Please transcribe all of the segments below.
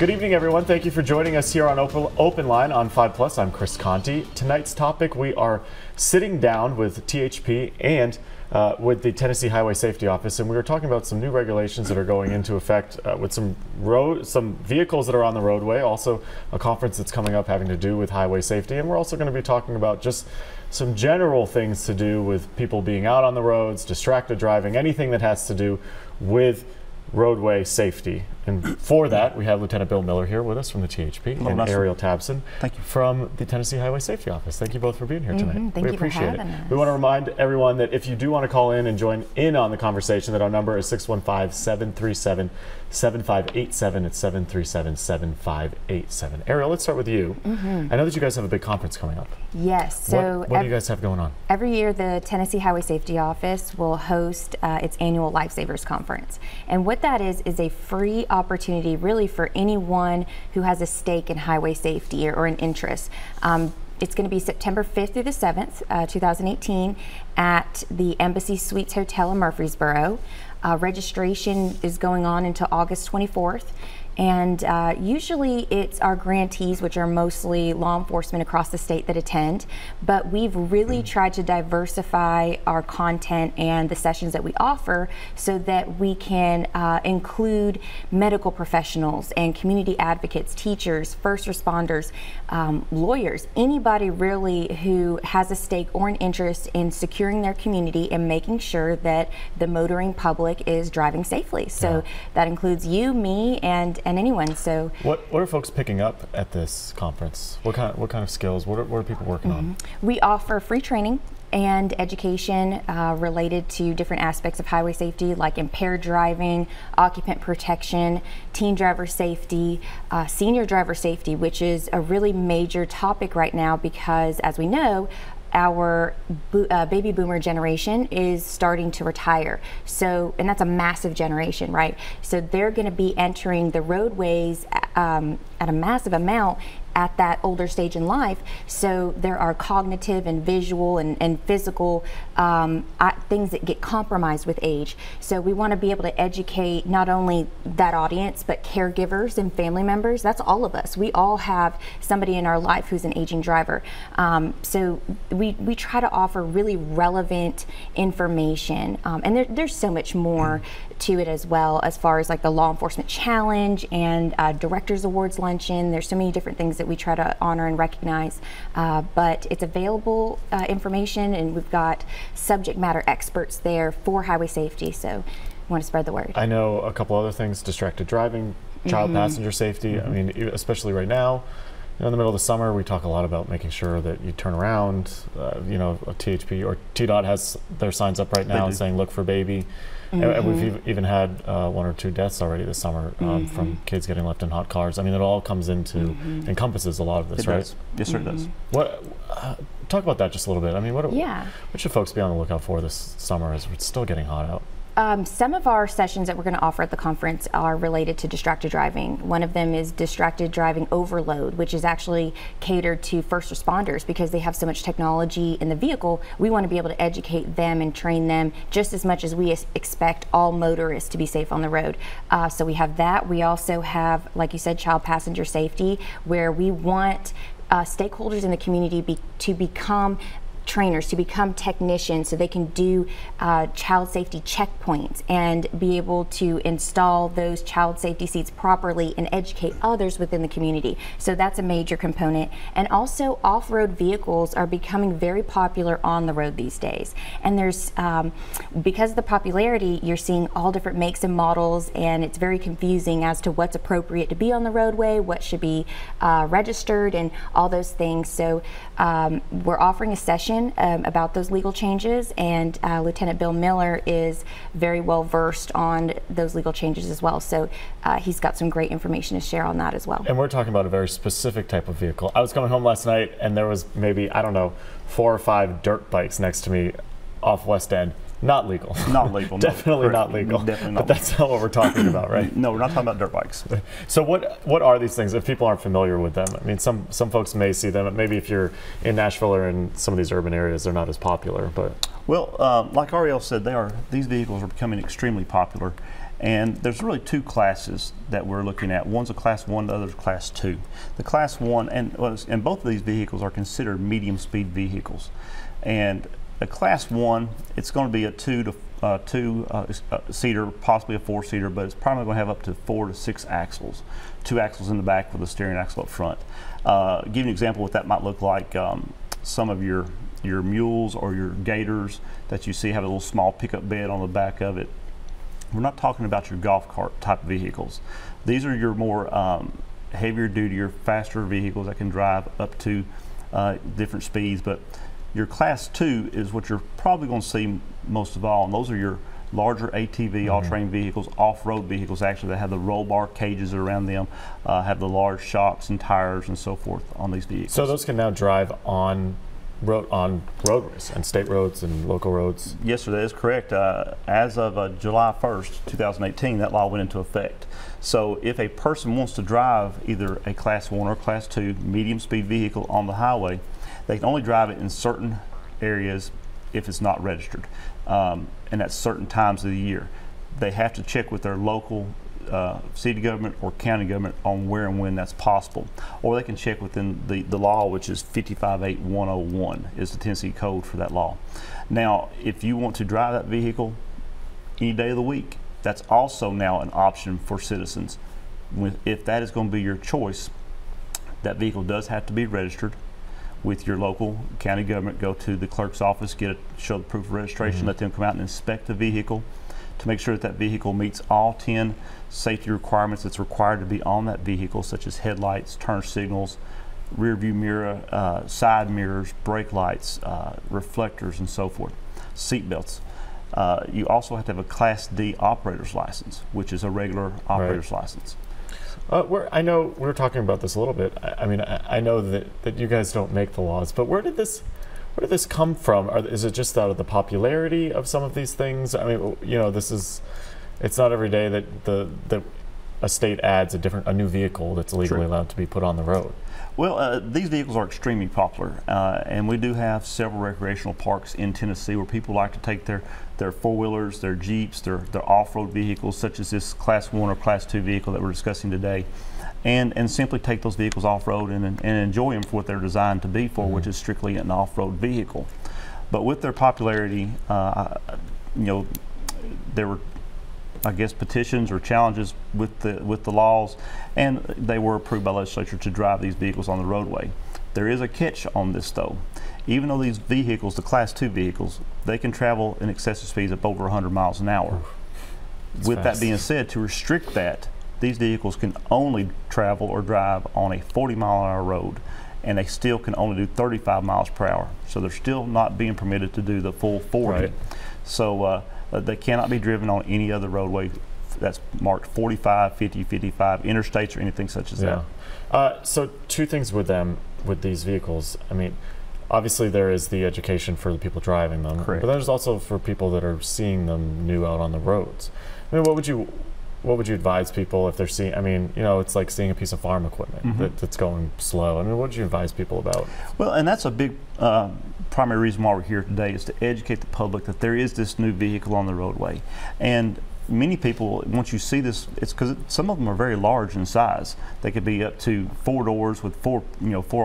Good evening, everyone. Thank you for joining us here on OpenLine on 5+. I'm Chris Conti. Tonight's topic, we are sitting down with THP and with the Tennessee Highway Safety Office, and we were talking about some new regulations that are going into effect with some vehicles that are on the roadway, also a conference that's coming up having to do with highway safety, and we're also going to be talking about just some general things to do with people being out on the roads, distracted driving, anything that has to do with roadway safety. And for that, we have Lieutenant Bill Miller here with us from the THP and Arriale Tabson from the Tennessee Highway Safety Office. Thank you both for being here tonight. Thank we you appreciate for having it. us. We want to remind everyone that if you do want to call in and join in on the conversation, that our number is 615-737-7587. It's 737-7587. Ariel, let's start with you. I know that you guys have a big conference coming up. Yes. So what do you guys have going on? Every year, the Tennessee Highway Safety Office will host its annual Lifesavers conference. And what that is a free opportunity really for anyone who has a stake in highway safety or an interest. It's going to be September 5th through the 7th, 2018 at the Embassy Suites Hotel in Murfreesboro. Registration is going on until August 24th. And usually it's our grantees, which are mostly law enforcement across the state, that attend. But we've really tried to diversify our content and the sessions that we offer so that we can include medical professionals and community advocates, teachers, first responders, lawyers, anybody really who has a stake or an interest in securing their community and making sure that the motoring public is driving safely. So that includes you, me, and anyone. So what are folks picking up at this conference? What kind of skills? What are people working on? We offer free training and education related to different aspects of highway safety, like impaired driving, occupant protection, teen driver safety, senior driver safety, which is a really major topic right now because, as we know, our baby boomer generation is starting to retire. So, and that's a massive generation, right? So they're going to be entering the roadways at a massive amount at that older stage in life. So there are cognitive and visual and physical things that get compromised with age. So we want to be able to educate not only that audience, but caregivers and family members. That's all of us. We all have somebody in our life who's an aging driver. So we try to offer really relevant information. And there's so much more to it as well, as far as like the Law Enforcement Challenge and Directors Awards Luncheon. There's so many different things that we try to honor and recognize, but it's available information, and we've got subject matter experts there for highway safety, so we want to spread the word. I know a couple other things: distracted driving, child passenger safety. I mean, especially right now, in the middle of the summer, we talk a lot about making sure that you turn around. You know, a THP or TDOT has their signs up right now saying "Look for baby." And we've even had 1 or 2 deaths already this summer from kids getting left in hot cars. I mean, it all comes into encompasses a lot of this, right? Does. Yes, sir, it does. What? Talk about that just a little bit. I mean, what should folks be on the lookout for this summer as it's still getting hot out? Some of our sessions that we're going to offer at the conference are related to distracted driving. One of them is distracted driving overload, which is actually catered to first responders because they have so much technology in the vehicle. We want to be able to educate them and train them just as much as we expect all motorists to be safe on the road. So we have that. We also have, like you said, child passenger safety, where we want stakeholders in the community to become trainers, to become technicians, so they can do child safety checkpoints and be able to install those child safety seats properly and educate others within the community. So that's a major component. And also, off-road vehicles are becoming very popular on the road these days. And there's, because of the popularity, you're seeing all different makes and models, and it's very confusing as to what's appropriate to be on the roadway, what should be registered, and all those things. So we're offering a session about those legal changes, and Lieutenant Bill Miller is very well versed on those legal changes as well. So he's got some great information to share on that as well. And we're talking about a very specific type of vehicle. I was coming home last night, and there was maybe, I don't know, 4 or 5 dirt bikes next to me off West End. Not legal. Not legal. Definitely not legal. Definitely not. But that's not what we're talking about, right? No, we're not talking about dirt bikes. So what are these things if people aren't familiar with them? I mean, some folks may see them. Maybe if you're in Nashville or in some of these urban areas, they're not as popular. But well, like Ariel said, these vehicles are becoming extremely popular. And there's really two classes that we're looking at. One's a Class 1, the other's Class 2. The Class 1, and both of these vehicles are considered medium speed vehicles. And a Class 1, it's going to be a two-seater, possibly a four-seater, but it's probably going to have up to 4 to 6 axles. 2 axles in the back with a steering axle up front. Give you an example of what that might look like. Some of your mules or your gators that you see have a little small pickup bed on the back of it. We're not talking about your golf cart type vehicles. These are your more heavier duty or faster vehicles that can drive up to different speeds. But your Class 2 is what you're probably going to see most of all, and those are your larger ATV, all-terrain vehicles, off-road vehicles actually that have the roll bar cages around them, have the large shocks and tires and so forth on these vehicles. So those can now drive on roadways and state roads and local roads? Yes, sir, that is correct. As of July 1st, 2018, that law went into effect. So if a person wants to drive either a Class 1 or Class 2 medium speed vehicle on the highway, they can only drive it in certain areas if it's not registered, and at certain times of the year. They have to check with their local city government or county government on where and when that's possible, or they can check within the law, which is 558101 is the Tennessee code for that law. Now, if you want to drive that vehicle any day of the week, that's also now an option for citizens. If that is going to be your choice, that vehicle does have to be registered with your local county government. Go to the clerk's office, show the proof of registration, let them come out and inspect the vehicle to make sure that that vehicle meets all 10 safety requirements that's required to be on that vehicle, such as headlights, turn signals, rear view mirror, side mirrors, brake lights, reflectors, and so forth, seat belts. You also have to have a Class D operator's license, which is a regular operator's license. I know we were talking about this a little bit. I mean, I know that you guys don't make the laws, but where did this come from? Is it just out of the popularity of some of these things? I mean, you know, it's not every day that a state adds a new vehicle that's legally allowed to be put on the road. Well, these vehicles are extremely popular, and we do have several recreational parks in Tennessee where people like to take their four-wheelers, their Jeeps, their off-road vehicles, such as this Class 1 or Class 2 vehicle that we're discussing today, and simply take those vehicles off-road and enjoy them for what they're designed to be for, which is strictly an off-road vehicle. But with their popularity, you know, there were, I guess, petitions or challenges with the laws, and they were approved by legislature to drive these vehicles on the roadway. There is a catch on this though. Even though these vehicles, the Class 2 vehicles, they can travel in excessive speeds up over 100 miles an hour. With that being said, to restrict that, these vehicles can only travel or drive on a 40-mile-an-hour road, and they still can only do 35 miles per hour. So they're still not being permitted to do the full 40. Right. So they cannot be driven on any other roadway that's marked 45, 50, 55, interstates, or anything such as that. So two things with these vehicles. I mean, obviously there is the education for the people driving them, but there's also for people that are seeing them new out on the roads. I mean, what would you advise people if they're seeing? I mean, you know, it's like seeing a piece of farm equipment that's going slow. I mean, what would you advise people about? Well, and that's a big primary reason why we're here today, is to educate the public that there is this new vehicle on the roadway. And many people, once you see this, it's because some of them are very large in size. They could be up to 4 doors with four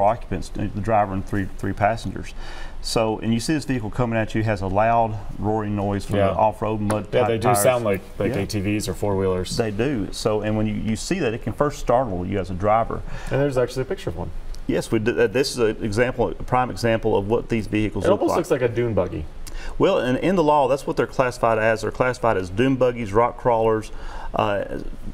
occupants, the driver and three passengers. So, and you see this vehicle coming at you, has a loud roaring noise from the off-road mud tires. They do sound like ATVs or four-wheelers. They do. So, and when you see that, it can first startle you as a driver. And there's actually a picture of one. Yes, we did. This is a prime example of what these vehicles look like. It almost looks like a dune buggy. Well, and in the law, that's what they're classified as. They're classified as dune buggies, rock crawlers,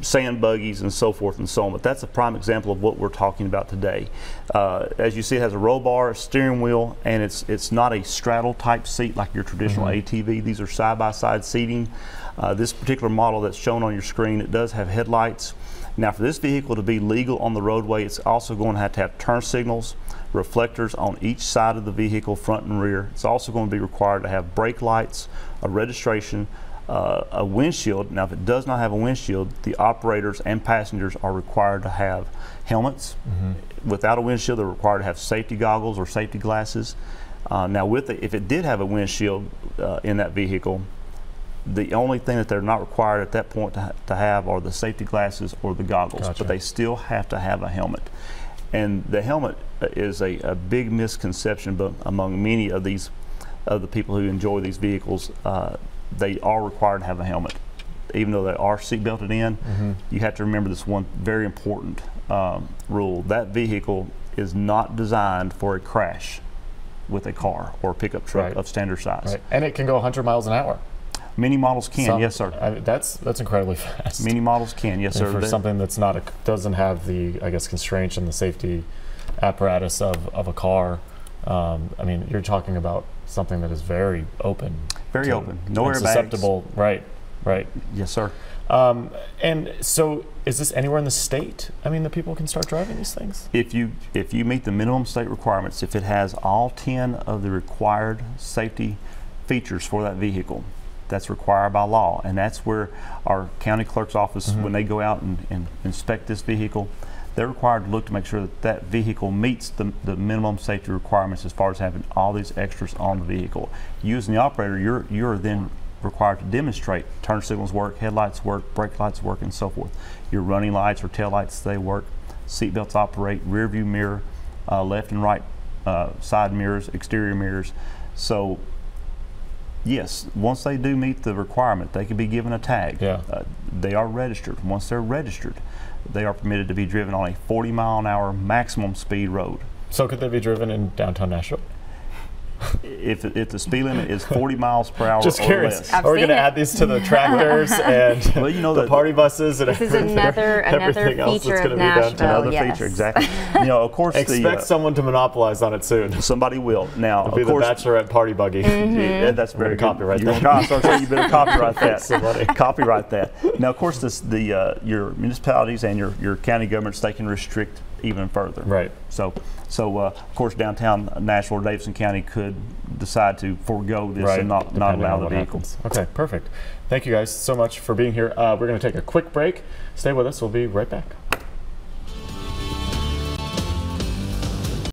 sand buggies, and so forth and so on. But that's a prime example of what we're talking about today. As you see, it has a roll bar, a steering wheel, and it's not a straddle type seat like your traditional ATV. These are side-by-side seating. This particular model that's shown on your screen, it does have headlights. Now, for this vehicle to be legal on the roadway, it's also going to have turn signals, reflectors on each side of the vehicle, front and rear. It's also going to be required to have brake lights, a registration, a windshield. Now, if it does not have a windshield, the operators and passengers are required to have helmets. Without a windshield, they're required to have safety goggles or safety glasses. Now, if it did have a windshield in that vehicle, The only thing that they're not required at that point to have are the safety glasses or the goggles, Gotcha. but they still have to have a helmet. And the helmet is a big misconception, but among many of the people who enjoy these vehicles, they are required to have a helmet. Even though they are seat belted in, you have to remember this one very important rule. That vehicle is not designed for a crash with a car or a pickup truck of standard size. Right. And it can go 100 miles an hour. Many models can, yes, sir. That's incredibly fast. Many models can, yes, sir. For something that's doesn't have the, I guess, constraints and the safety apparatus of a car. I mean, you're talking about something that is very open. Very open. No airbags. Susceptible. Right. Right. Yes, sir. And so, is this anywhere in the state? I mean, that people can start driving these things? If you meet the minimum state requirements, if it has all 10 of the required safety features for that vehicle, that's required by law, and that's where our county clerk's office, when they go out and inspect this vehicle, they're required to look to make sure that that vehicle meets the minimum safety requirements as far as having all these extras on the vehicle. You as the operator, you're then required to demonstrate turn signals work, headlights work, brake lights work, and so forth. Your running lights or tail lights, they work, seat belts operate, rear view mirror, left and right side mirrors, exterior mirrors. So yes, once they do meet the requirement, they can be given a tag. Yeah. They are registered. Once they're registered, they are permitted to be driven on a 40-mile-an-hour maximum speed road. So could they be driven in downtown Nashville? If the speed limit is 40 miles per hour Just or curious. less. I've Are we seen going to it. add these to the tractors and Well, you know the that party buses and This is everything, another everything else feature that's of going to be downtown? Nashville. Another yes. feature, exactly. You know, of course, Expect someone to monopolize on it soon. somebody will. Now, It'll be of course, the Bachelorette party buggy. yeah, that's very good. copyright You're that. so you better copyright that. Somebody. Copyright that. Now, of course, your municipalities and your county governments, they can restrict even further. Right. So of course, downtown Nashville or Davidson County could decide to forego this and not Depending allow on the what vehicle. happens. Okay, perfect. Thank you guys so much for being here. We're going to take a quick break. Stay with us. We'll be right back.